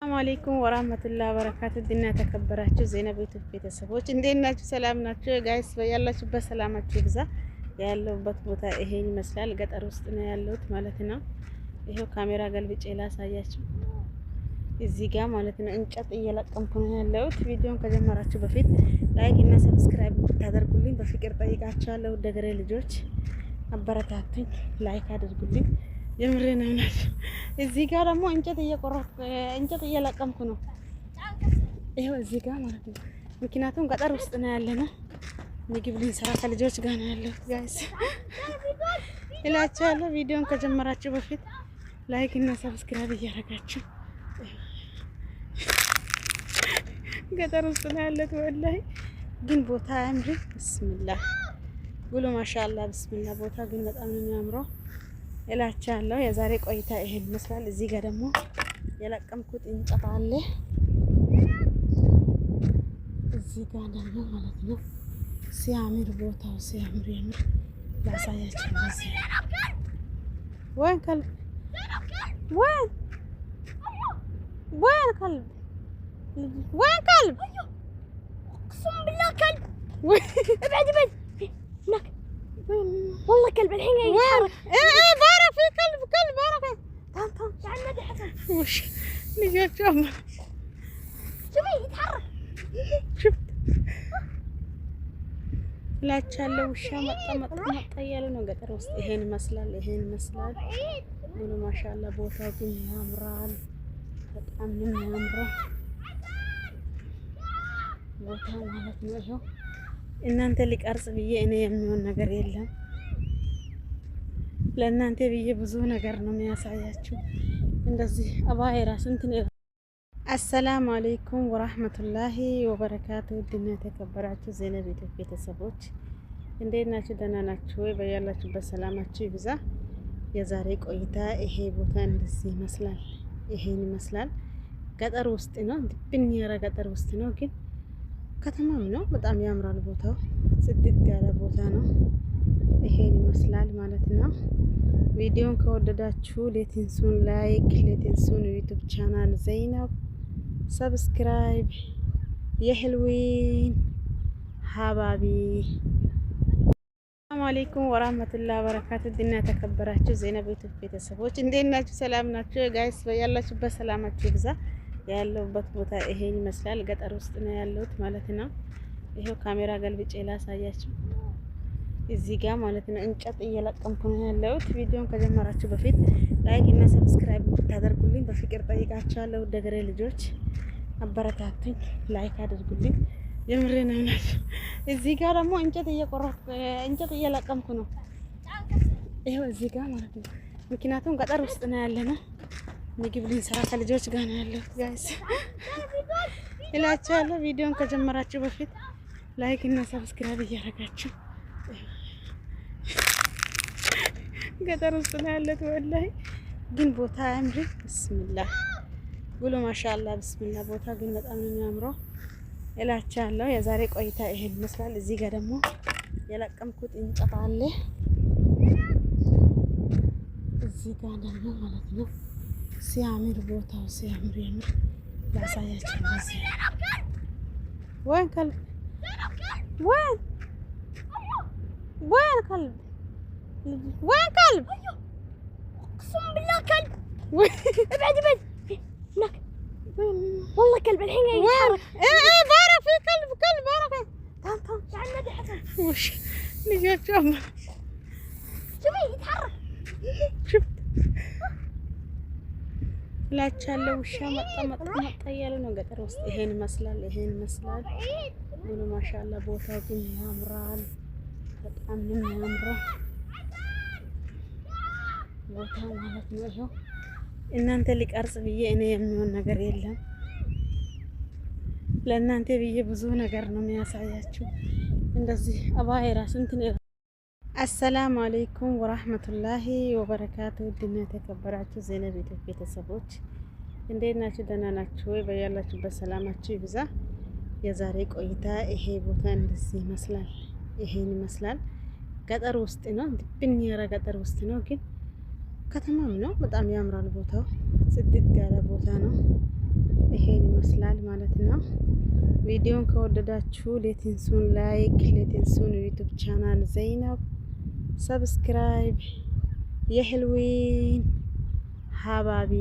ሰላም አለይኩም ወራህመቱላሂ ወበረካቱ። ድና ተከበራችሁ ዜናብ ዩቲዩብ ቤተሰቦች እንዴት ናችሁ? ሰላም ናችሁ? ጋይስ ያላችሁበት ሰላማችሁ ይብዛ። ያለሁበት ቦታ ይሄን ይመስላል። ገጠር ውስጥ ነው ያለሁት ማለት ነው። ይሄው ካሜራ ገልብጬ ላሳያችሁ እዚህ ጋር ማለት ነው። እንጨት እየለቀምኩ ነው ያለሁት። ቪዲዮን ከጀመራችሁ በፊት ላይክ እና ሰብስክራይብ እንድታደርጉልኝ በፍቅር ጠይቃችኋለሁ። ደገሬ ልጆች አበረታቱኝ፣ ላይክ አድርጉልኝ። የምሬ ነው። እዚህ ጋር ደግሞ እንጨት እየለቀምኩ ነው። ይሄው እዚህ ጋር ማለት ነው። ምክንያቱም ገጠር ውስጥ ነው ያለነው። ምግብ ልንሰራ ከልጆች ጋር ነው ያለው ጋይስ እላችኋለሁ። ቪዲዮን ከጀመራችሁ በፊት ላይክ እና ሰብስክራይብ እያደረጋችሁ ገጠር ውስጥ ነው ያለው። ወላሂ ግን ቦታ አያምርም? ብስሚላህ ብሎ ማሻአላ ብስሚላህ። ቦታ ግን በጣም ነው የሚያምረው እላችኋለሁ። የዛሬ ቆይታ ይሄን ይመስላል። እዚህ ጋር ደግሞ የለቀምኩት እንጨት አለ። እዚህ ጋር ደግሞ ማለት ነው ሲያምር ቦታው ሲያምር የምር ላሳያችሁ። እዚህ ወይን ከልብ ወይን ከልብ وين كلب؟ اقسم بالله كلب. ابعد ابعد هناك والله كلب الحين يتحرك. ايه بارك في كلب بارك. تعال تعال نادي حسن. وش نجيب شوف شوفي يتحرك. شفت لا تشالو وش مط እያሉ ነው ገጠር ውስጥ ይሄን ይመስላል ሙሉ ማሻአላ። ቦታው ግን ያምራል፣ በጣም ነው የሚያምረው ቦታ ማለት ነው። ይሄው እናንተ ሊቀርጽ ብዬ እኔ የሚሆን ነገር የለም። ለእናንተ ብዬ ብዙ ነገር ነው የሚያሳያችሁ። እንደዚህ አባይ ራስ እንትን አሰላሙ አለይኩም ወራህመቱላሂ ወበረካቱ። ድና ተከበራችሁ ዜናብ ዩቲዩብ ቤተሰቦች እንዴት ናችሁ? ደህና ናችሁ ወይ? በያላችሁበት ሰላማችሁ ይብዛ። የዛሬ ቆይታ ይሄ ቦታ እንደዚህ ይመስላል። ይሄን ይመስላል። ገጠር ውስጥ ነው፣ ድብን ያለ ገጠር ውስጥ ነው ግን ከተማም ነው። በጣም ያምራል ቦታው፣ ጽድት ያለ ቦታ ነው። ይሄን ይመስላል ማለት ነው። ቪዲዮን ከወደዳችሁ ሌቲንሱን ላይክ፣ ሌቲንሱን ዩቲዩብ ቻናል ዘይናብ ሰብስክራይብ የህልዊን ሀባቢ። ሰላም አለይኩም ወራህመቱላሂ ወበረካቱ። ድና ተከበራችሁ ዜናብ ዩቲዩብ ቤተሰቦች እንዴት ናችሁ? ሰላም ናችሁ? ጋይስ ያላችሁበት ሰላማችሁ ይብዛ። ያለሁበት ቦታ ይሄን ይመስላል። ገጠር ውስጥ ነው ያለሁት ማለት ነው። ይሄው ካሜራ ገልብጬ ላሳያችሁ እዚህ ጋር ማለት ነው። እንጨት እየለቀምኩ ነው ያለሁት። ቪዲዮን ከጀመራችሁ በፊት ላይክ እና ሰብስክራይብ እንድታደርጉልኝ በፍቅር ጠይቃችኋለሁ። ደገሬ ልጆች አበረታቱኝ፣ ላይክ አድርጉልኝ። የምሬ ነው። እዚህ ጋር ደግሞ እንጨት እየለቀምኩ ነው። ይሄው እዚህ ጋር ማለት ነው። ምክንያቱም ገጠር ውስጥ ነው ያለነው። ምግብ ልንሰራ ከልጆች ጋር ነው ያለው ጋይስ እላችኋለሁ። ቪዲዮን ከጀመራችሁ በፊት ላይክ እና ሰብስክራይብ እያደረጋችሁ ገጠር ውስጥ ነው ያለው። ወላሂ ግን ቦታ አያምርም? ብስሚላህ ብሎ ማሻአላ ብስሚላህ። ቦታ ግን በጣም ነው የሚያምረው እላችኋለሁ። የዛሬ ቆይታ ይሄን ይመስላል። እዚህ ጋር ደግሞ የለቀምኩት እንጨት አለ። እዚህ ጋር ደግሞ ማለት ነው ሲያምር ቦታው ሲያምር የምር ላሳያችሁ። እዚህ ወይን ከልብ ወይን ከልብ ወይን ከልብ اقسم بالله كلب. ابعد ابعد هناك والله كلب الحين يتحرك. ايه بارك في كلب بارك. تعال تعال نادي حسن. وش نجيب شوف شوفي يتحرك. شفت ላቻለው ውሻ መጣ እያሉ ነው ገጠር ውስጥ ይሄን ይመስላል ሙሉ ማሻአላ። ቦታው ግን ያምራል፣ በጣም ነው የሚያምረው ቦታው ማለት ነው። ይሄው እናንተ ሊቀርጽ ብዬ እኔ የሚሆን ነገር የለም። ለእናንተ ብዬ ብዙ ነገር ነው የሚያሳያችሁ። እንደዚህ አባይ ራስ እንትን አሰላሙ አለይኩም ወራህመቱላሂ ወበረካቱ። ድና ተከበራችሁ ዜናብ ዩቲዩብ ቤተሰቦች እንዴት ናችሁ? ደህና ናችሁ ወይ? በያላችሁበት ሰላማችሁ ይብዛ። የዛሬ ቆይታ ይሄ ቦታ እንደዚህ ይመስላል። ይሄን ይመስላል። ገጠር ውስጥ ነው፣ ድብን ያለ ገጠር ውስጥ ነው ግን ከተማም ነው። በጣም ያምራል ቦታው፣ ጽድት ያለ ቦታ ነው። ቪዲዮን ከወደዳችሁ ሌትንሱን ላይክ፣ ሌትንሱን ዩቲዩብ ቻናል ዘይነብ ሰብስክራይብ የህልዊን ሀባቢ